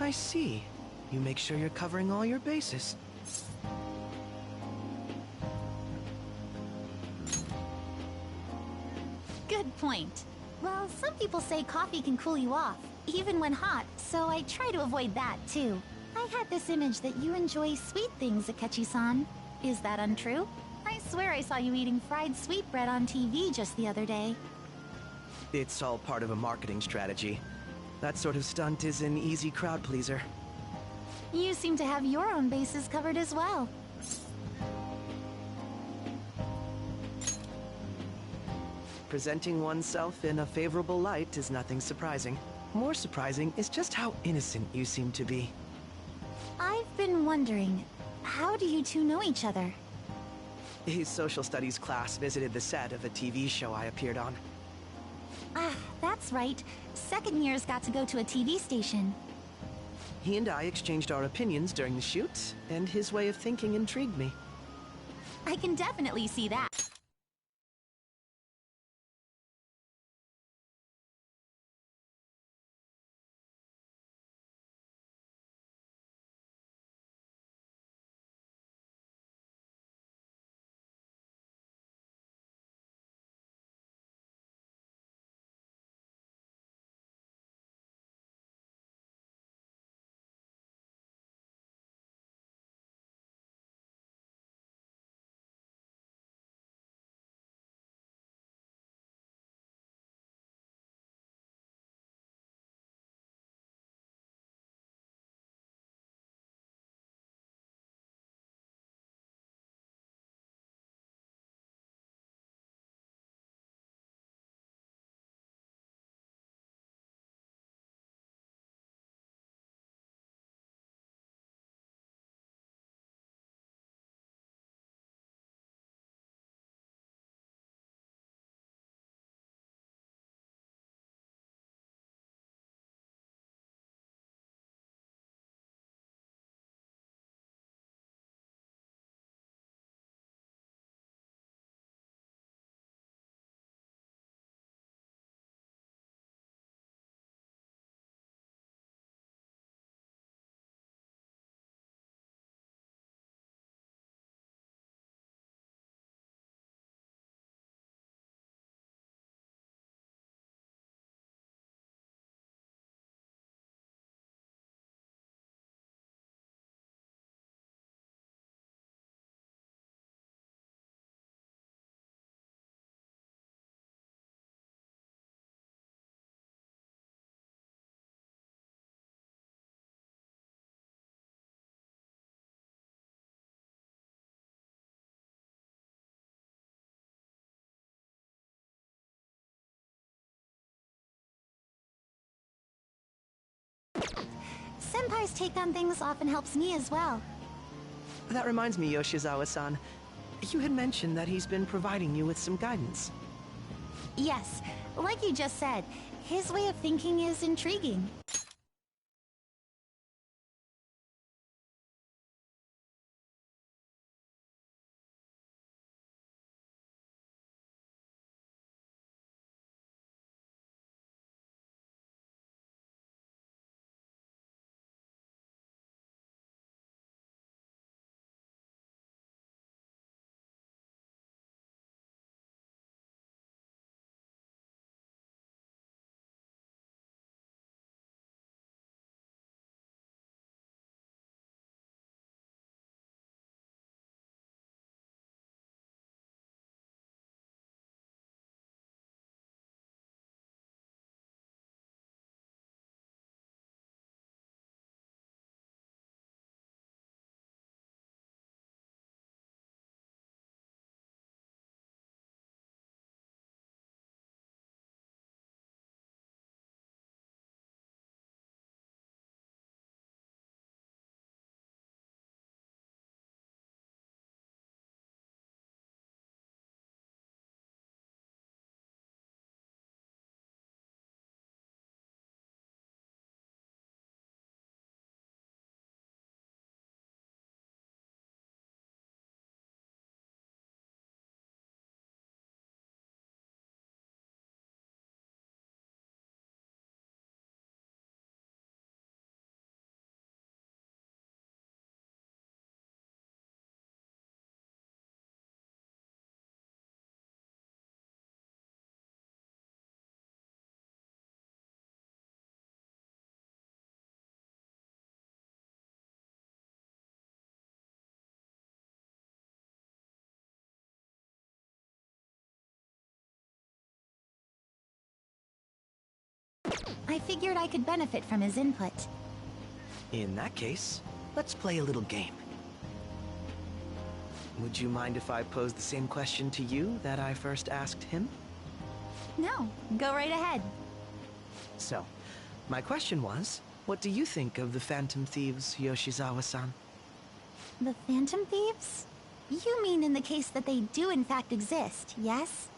I see. You make sure you're covering all your bases. Good point. Well, some people say coffee can cool you off, even when hot, so I try to avoid that, too. I had this image that you enjoy sweet things, Akechi-san. Is that untrue? I swear I saw you eating fried sweetbread on TV just the other day. It's all part of a marketing strategy. That sort of stunt is an easy crowd pleaser. You seem to have your own bases covered as well. Presenting oneself in a favorable light is nothing surprising. More surprising is just how innocent you seem to be. I've been wondering, how do you two know each other? His social studies class visited the set of a TV show I appeared on. Ah, that's right. Second years got to go to a TV station. He and I exchanged our opinions during the shoot, and his way of thinking intrigued me. I can definitely see that. Senpai's take on things often helps me as well. That reminds me, Yoshizawa-san. You had mentioned that he's been providing you with some guidance. Yes, like you just said, his way of thinking is intriguing. I figured I could benefit from his input. In that case, let's play a little game. Would you mind if I posed the same question to you that I first asked him? No, go right ahead. So, my question was, what do you think of the Phantom Thieves, Yoshizawa-san? The Phantom Thieves? You mean in the case that they do in fact exist, yes?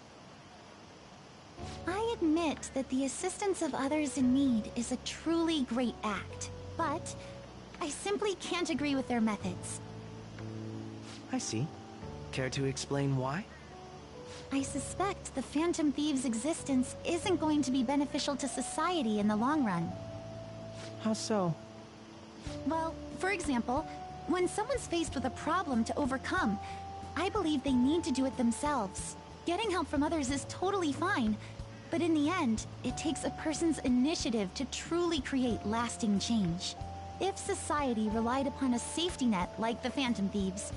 I admit that the assistance of others in need is a truly great act, but I simply can't agree with their methods. I see. Care to explain why? I suspect the Phantom Thieves' existence isn't going to be beneficial to society in the long run. How so? Well, for example, when someone's faced with a problem to overcome, I believe they need to do it themselves. Getting help from others is totally fine, but in the end, it takes a person's initiative to truly create lasting change. If society relied upon a safety net like the Phantom Thieves,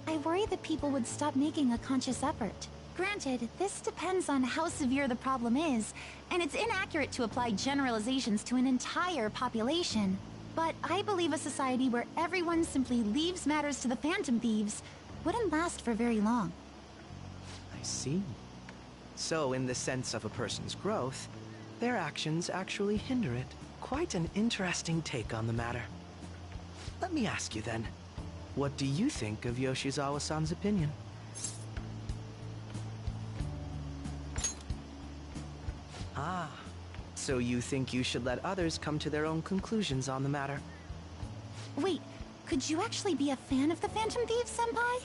I worry that people would stop making a conscious effort. Granted, this depends on how severe the problem is, and it's inaccurate to apply generalizations to an entire population. But I believe a society where everyone simply leaves matters to the Phantom Thieves wouldn't last for very long. I see. So, in the sense of a person's growth, their actions actually hinder it. Quite an interesting take on the matter. Let me ask you then, what do you think of Yoshizawa-san's opinion? Ah, so you think you should let others come to their own conclusions on the matter? Wait, could you actually be a fan of the Phantom Thieves, Senpai?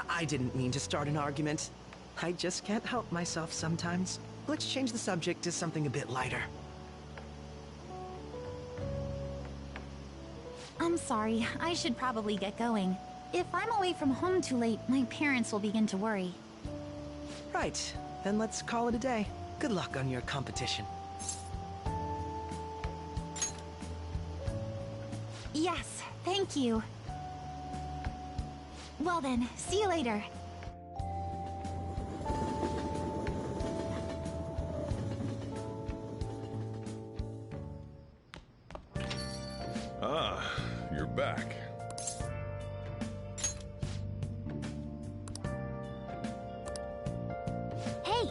I didn't mean to start an argument. I just can't help myself sometimes. Let's change the subject to something a bit lighter. I'm sorry, I should probably get going. If I'm away from home too late, my parents will begin to worry. Right, then let's call it a day. Good luck on your competition. Yes, thank you. Well then, see you later. Ah, you're back. Hey!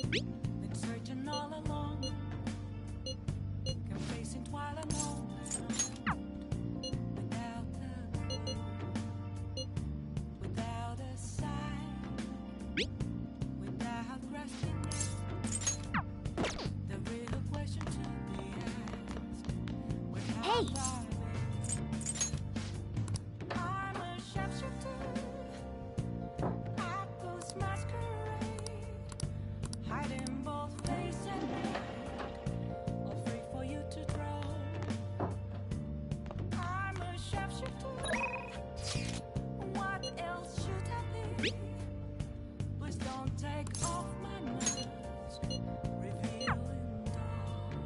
Been searching all along, complacent while alone, without a clue, without a sign, without grasping it. The real question to be asked: where have Hey! I been? I'm a sharpshooter, I ghost masquerade. Hiding both face and neck, afraid for you to draw. I'm a sharpshooter. What else should I be? Please don't take off my mask, revealing dawn.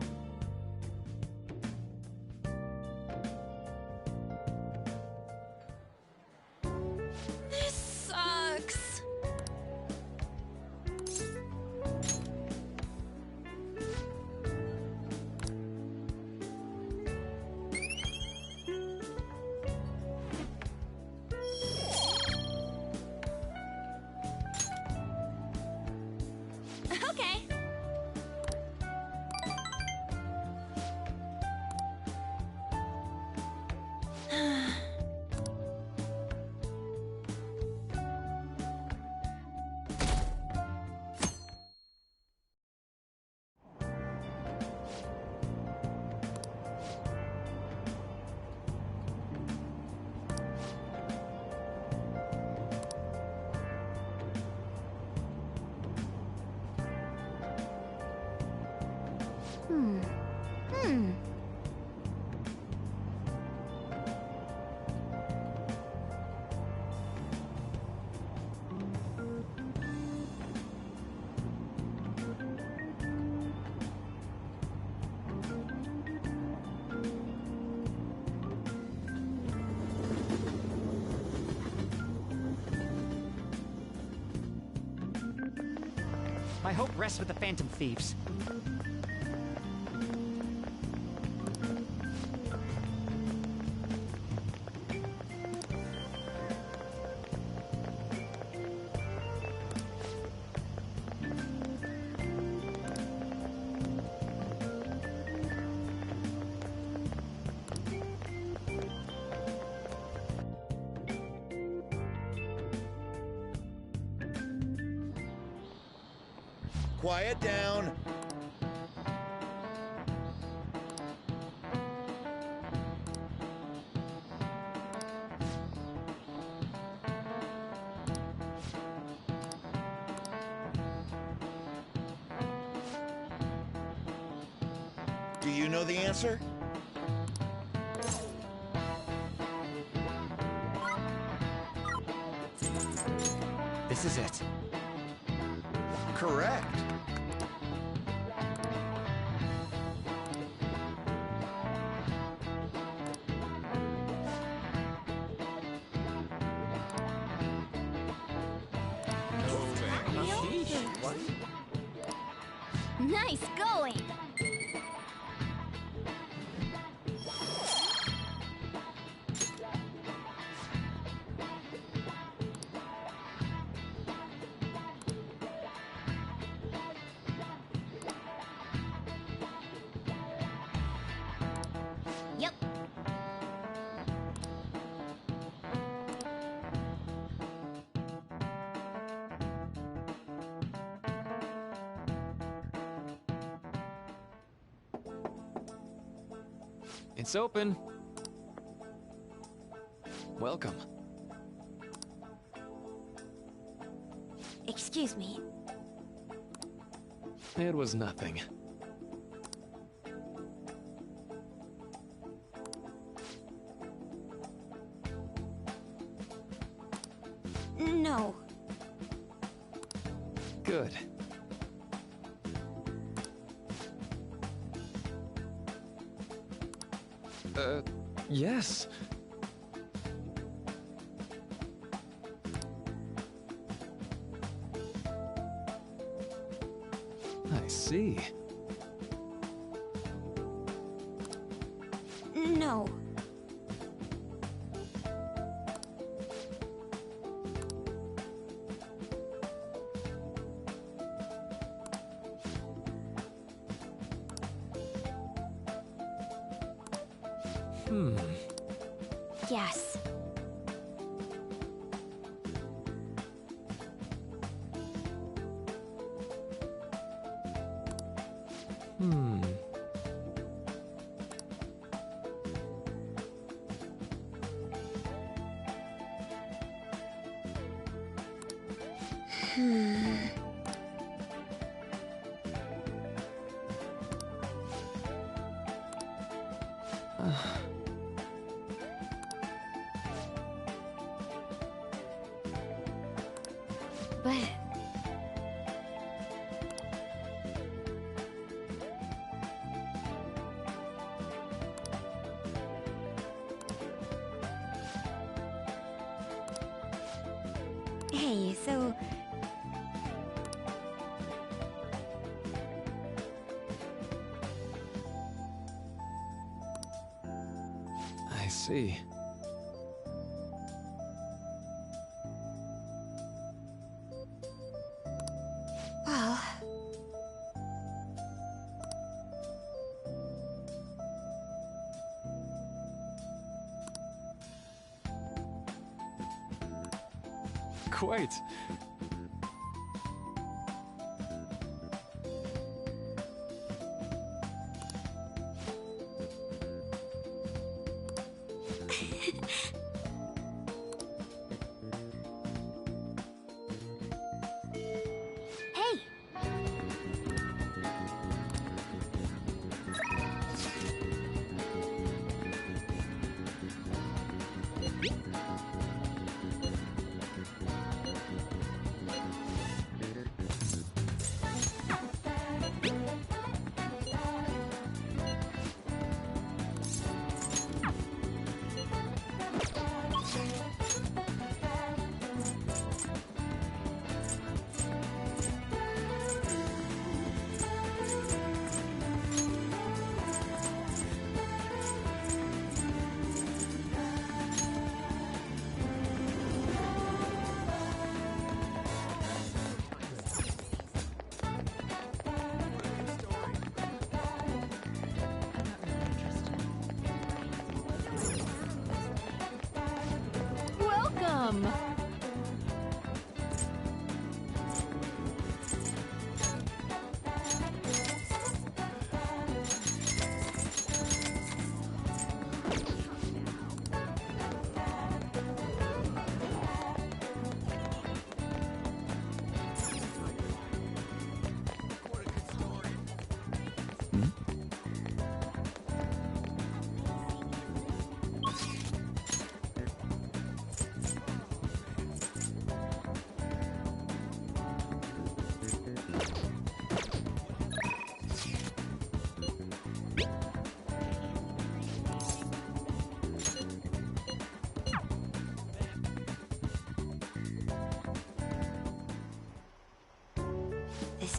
This sucks. Okay. I hope rests with the Phantom Thieves. Quiet down. Do you know the answer? This is it. Correct. Nice going! Yep. It's open. Welcome. Excuse me. It was nothing. No. Good. Yes. I see. No. Yes. But... Hey, so... I see. Well... Quite. Hey!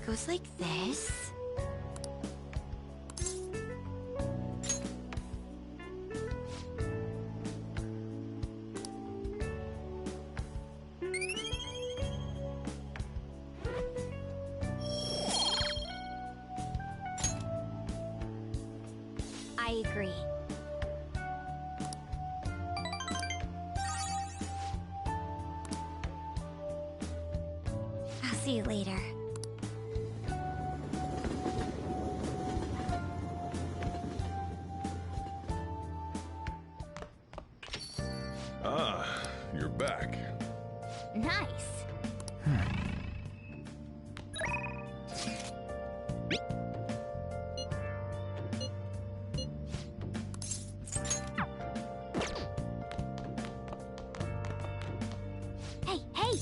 goes like this. I agree. I'll see you later. Ah, you're back. Nice. Hey, hey!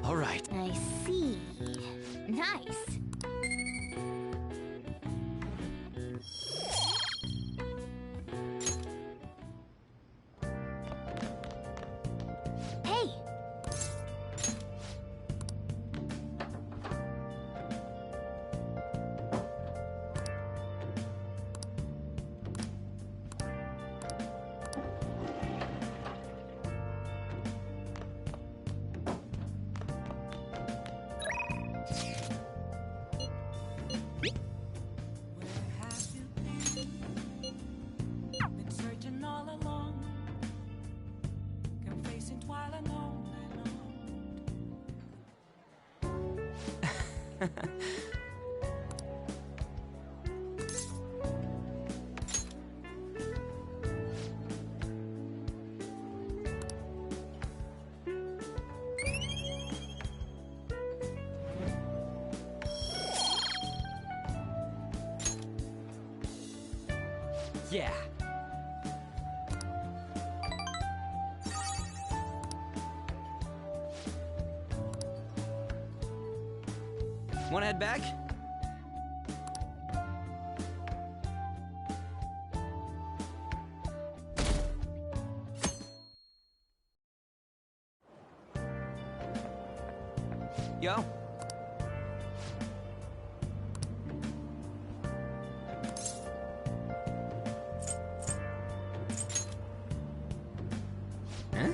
All right. I see. Nice. Hey! Where have you been? Been searching all along, confessing while alone and on. Yeah. Wanna head back? Yo. Huh?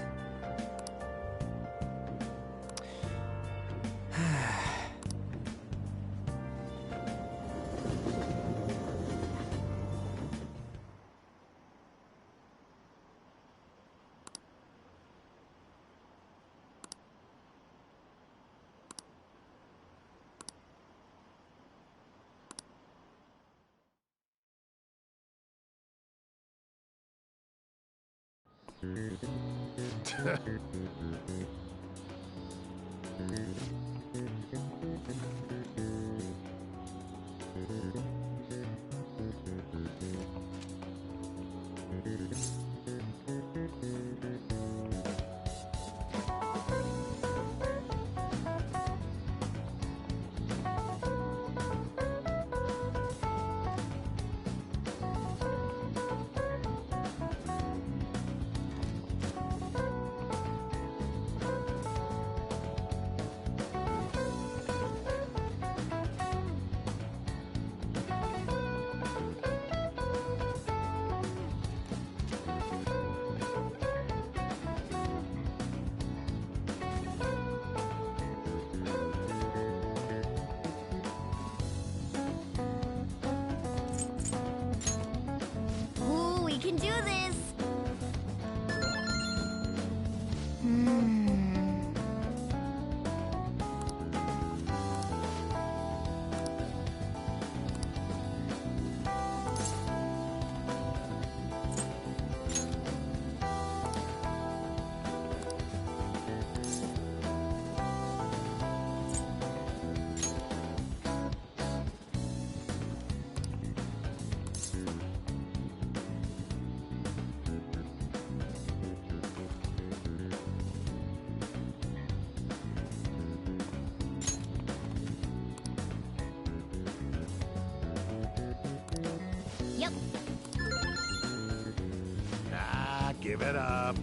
Give it up.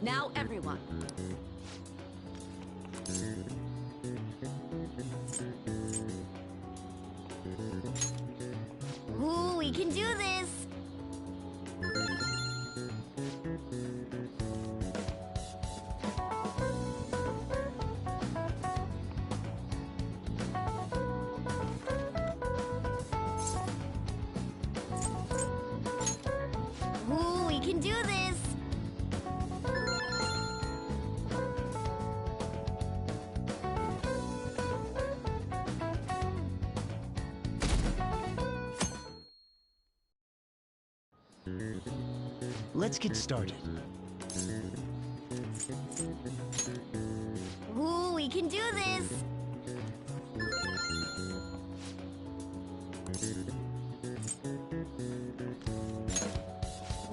Now, everyone. Ooh, we can do this! Ooh, we can do this! Let's get started. Ooh, we can do this!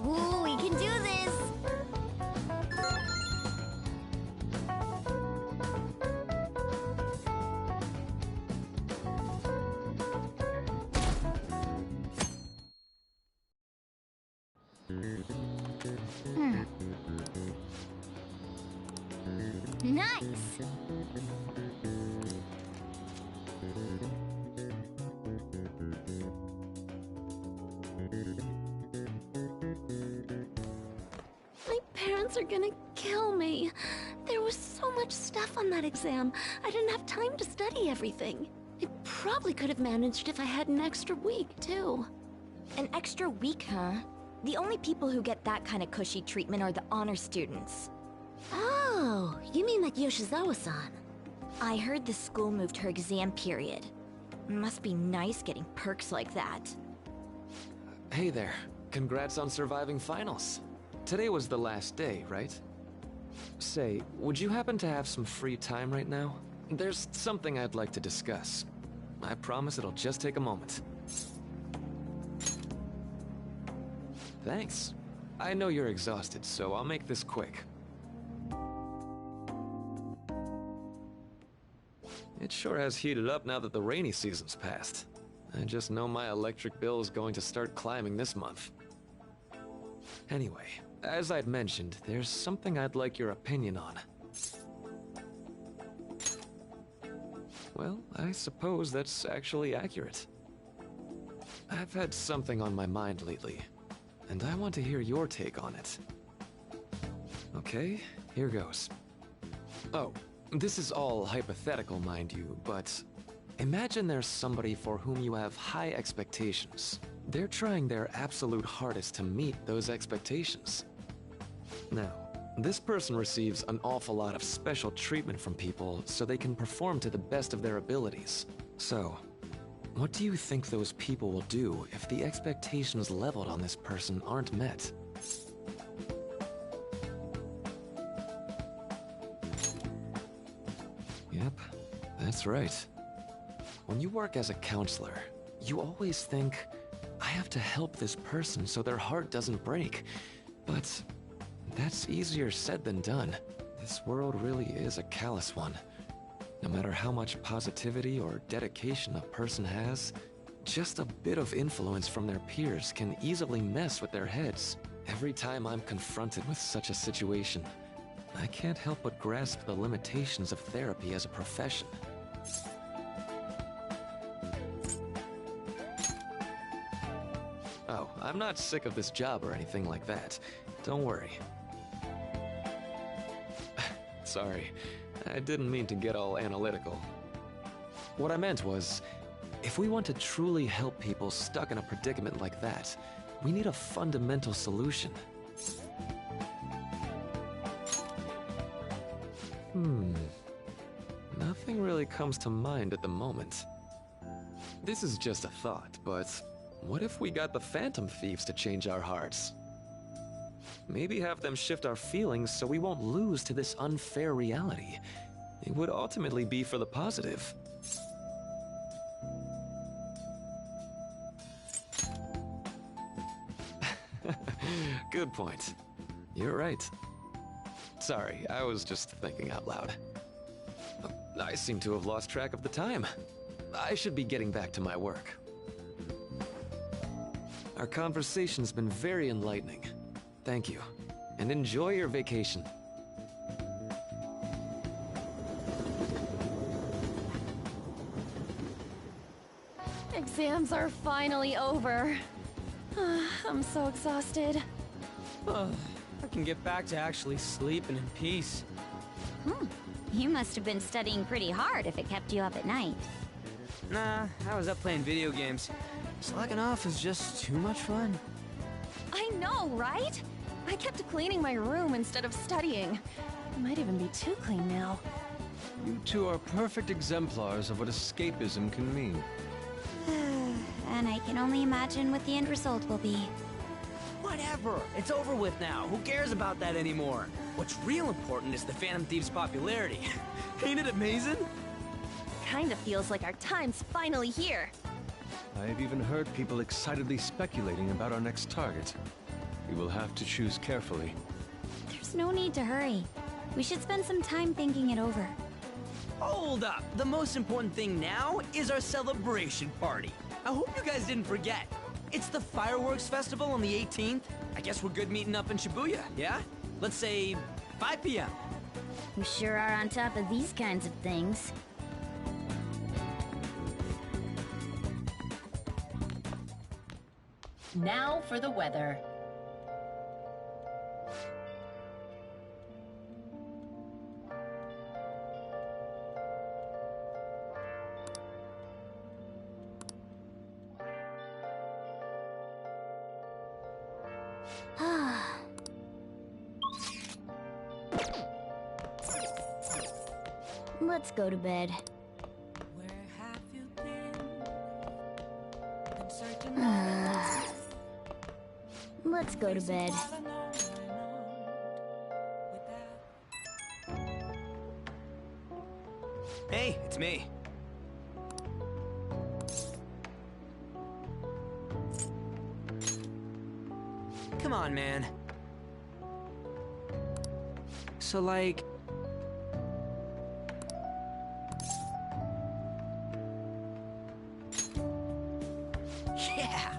Ooh, we can do this! Nice! My parents are gonna kill me. There was so much stuff on that exam. I didn't have time to study everything. I probably could have managed if I had an extra week, too. An extra week, huh? The only people who get that kind of cushy treatment are the honor students. Oh, you mean like Yoshizawa-san? I heard the school moved her exam period. Must be nice getting perks like that. Hey there. Congrats on surviving finals. Today was the last day, right? Say, would you happen to have some free time right now? There's something I'd like to discuss. I promise it'll just take a moment. Thanks. I know you're exhausted, so I'll make this quick. It sure has heated up now that the rainy season's passed. I just know my electric bill is going to start climbing this month. Anyway, as I'd mentioned, there's something I'd like your opinion on. Well, I suppose that's actually accurate. I've had something on my mind lately, and I want to hear your take on it. Okay, here goes. Oh, this is all hypothetical, mind you, but imagine there's somebody for whom you have high expectations. They're trying their absolute hardest to meet those expectations. Now, this person receives an awful lot of special treatment from people so they can perform to the best of their abilities. So, what do you think those people will do if the expectations leveled on this person aren't met? Yep, that's right. When you work as a counselor, you always think, I have to help this person so their heart doesn't break. But that's easier said than done. This world really is a callous one. No matter how much positivity or dedication a person has, just a bit of influence from their peers can easily mess with their heads. Every time I'm confronted with such a situation, I can't help but grasp the limitations of therapy as a profession. Oh, I'm not sick of this job or anything like that. Don't worry. Sorry, I didn't mean to get all analytical. What I meant was, if we want to truly help people stuck in a predicament like that, we need a fundamental solution. Nothing really comes to mind at the moment. This is just a thought, but what if we got the Phantom Thieves to change our hearts? Maybe have them shift our feelings so we won't lose to this unfair reality. It would ultimately be for the positive. Good point. You're right. Sorry, I was just thinking out loud. I seem to have lost track of the time. I should be getting back to my work. Our conversation's been very enlightening. Thank you, and enjoy your vacation. Exams are finally over. I'm so exhausted. I can get back to actually sleeping in peace. You must have been studying pretty hard if it kept you up at night. Nah, I was up playing video games. Slacking off is just too much fun. I know, right? I kept cleaning my room instead of studying. It might even be too clean now. You two are perfect exemplars of what escapism can mean. And I can only imagine what the end result will be. Whatever, it's over with now. Who cares about that anymore? What's real important is the Phantom Thief's popularity. Ain't it amazing? Kinda feels like our time's finally here. I have even heard people excitedly speculating about our next target. We will have to choose carefully. There's no need to hurry. We should spend some time thinking it over. Hold up! The most important thing now is our celebration party. I hope you guys didn't forget. It's the fireworks festival on the 18th. I guess we're good meeting up in Shibuya, yeah? Let's say 5 p.m. You sure are on top of these kinds of things. Now for the weather. Let's go to bed. Where have you been searching all Let's go to bed. Hey, it's me. Come on, man. So, like... Yeah!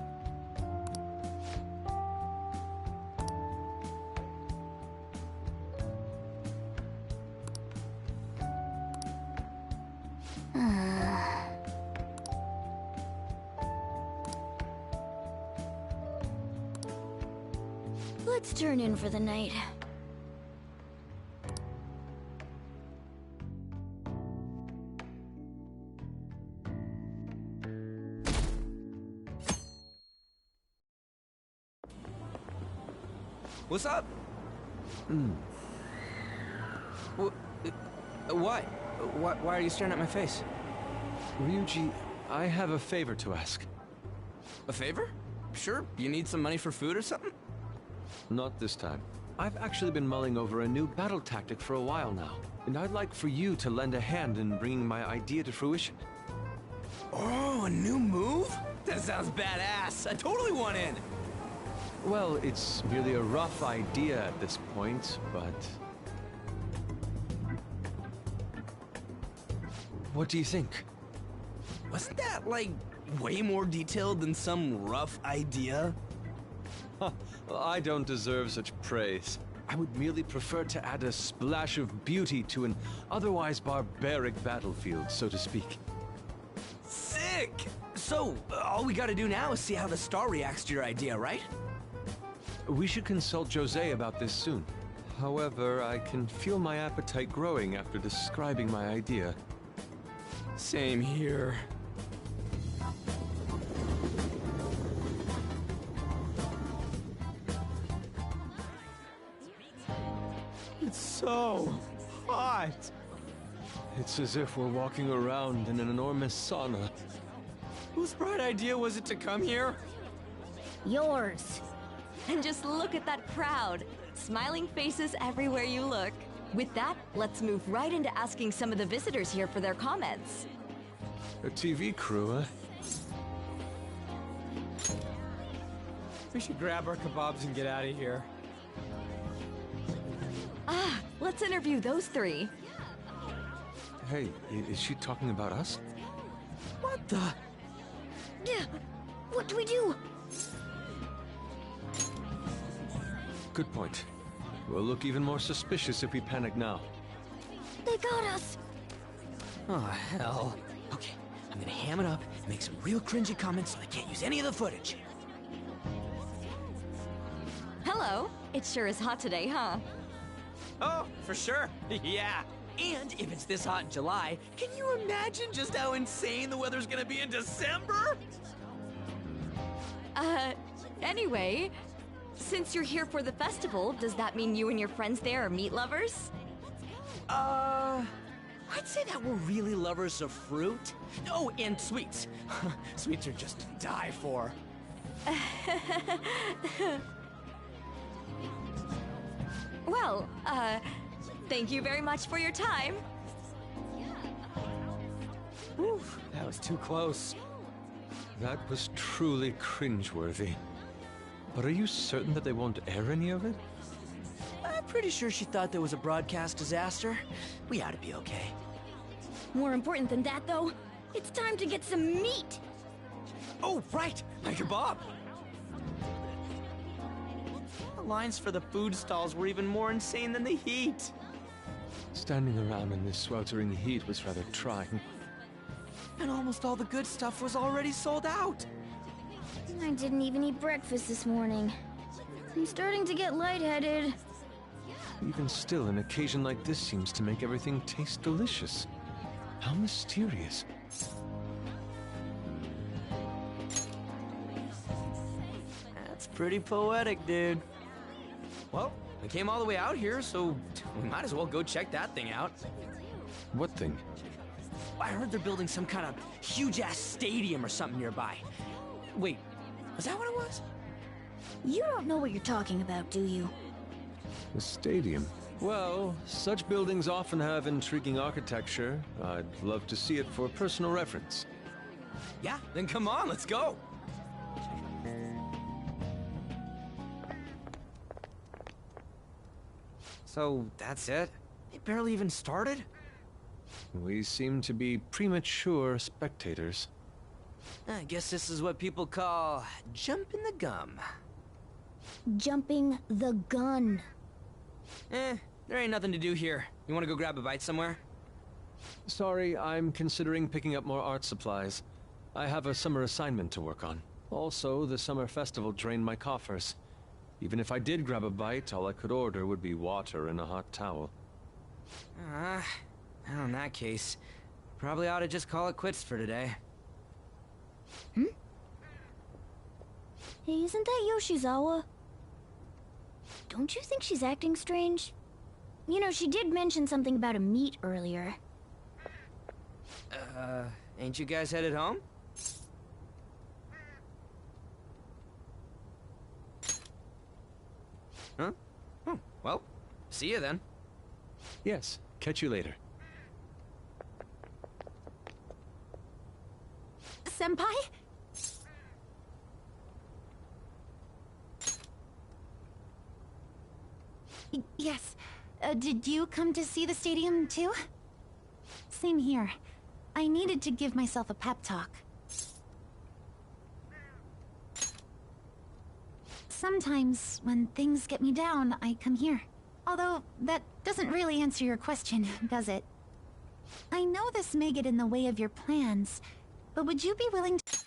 Let's turn in for the night. What's up? What? Why are you staring at my face? Ryuji, I have a favor to ask. A favor? Sure, you need some money for food or something? Not this time. I've actually been mulling over a new battle tactic for a while now, and I'd like for you to lend a hand in bringing my idea to fruition. Oh, a new move? That sounds badass. I totally want in. Well, it's merely a rough idea at this point, but... What do you think? Wasn't that, like, way more detailed than some rough idea? Huh, well, I don't deserve such praise. I would merely prefer to add a splash of beauty to an otherwise barbaric battlefield, so to speak. Sick! So, all we gotta do now is see how the star reacts to your idea, right? We should consult Jose about this soon. However, I can feel my appetite growing after describing my idea. Same here. It's so hot. It's as if we're walking around in an enormous sauna. Whose bright idea was it to come here? Yours. And just look at that crowd. Smiling faces everywhere you look. With that, let's move right into asking some of the visitors here for their comments. A TV crew, huh? We should grab our kebabs and get out of here. Ah, let's interview those three. Hey, is she talking about us? What the? Yeah, what do we do? Good point. We'll look even more suspicious if we panic now. They got us. Oh, hell. Okay, I'm gonna ham it up and make some real cringy comments so I can't use any of the footage. Hello. It sure is hot today, huh? Oh, for sure. Yeah. And if it's this hot in July, can you imagine just how insane the weather's gonna be in December? Anyway, since you're here for the festival, does that mean you and your friends there are meat lovers? I'd say that we're really lovers of fruit. Oh, and sweets. Sweets are just to die for. Well, thank you very much for your time. Oof, that was too close. That was truly cringeworthy. But are you certain that they won't air any of it? I'm pretty sure she thought there was a broadcast disaster. We ought to be okay. More important than that, though, it's time to get some meat. Oh, right! My kebab! The lines for the food stalls were even more insane than the heat. Standing around in this sweltering heat was rather trying. And almost all the good stuff was already sold out. I didn't even eat breakfast this morning. I'm starting to get lightheaded. Even still, an occasion like this seems to make everything taste delicious. How mysterious. That's pretty poetic, dude. Well, we came all the way out here, so we might as well go check that thing out. What thing? I heard they're building some kind of huge-ass stadium or something nearby. Wait, was that what it was? You don't know what you're talking about, do you? The stadium. Well, such buildings often have intriguing architecture. I'd love to see it for personal reference. Yeah, then come on, let's go. So, that's it? They barely even started? We seem to be premature spectators. I guess this is what people call jumping the gum. Jumping the gun. There ain't nothing to do here. You wanna go grab a bite somewhere? Sorry, I'm considering picking up more art supplies. I have a summer assignment to work on. Also, the summer festival drained my coffers. Even if I did grab a bite, all I could order would be water and a hot towel. Well, in that case, probably ought to just call it quits for today. Hey, isn't that Yoshizawa? Don't you think she's acting strange? You know, she did mention something about a meet earlier. Ain't you guys headed home? Huh? Oh, well, see you then. Yes, catch you later. Senpai? Yes. Did you come to see the stadium, too? Same here. I needed to give myself a pep talk. Sometimes, when things get me down, I come here. Although, that doesn't really answer your question, does it? I know this may get in the way of your plans, but would you be willing to...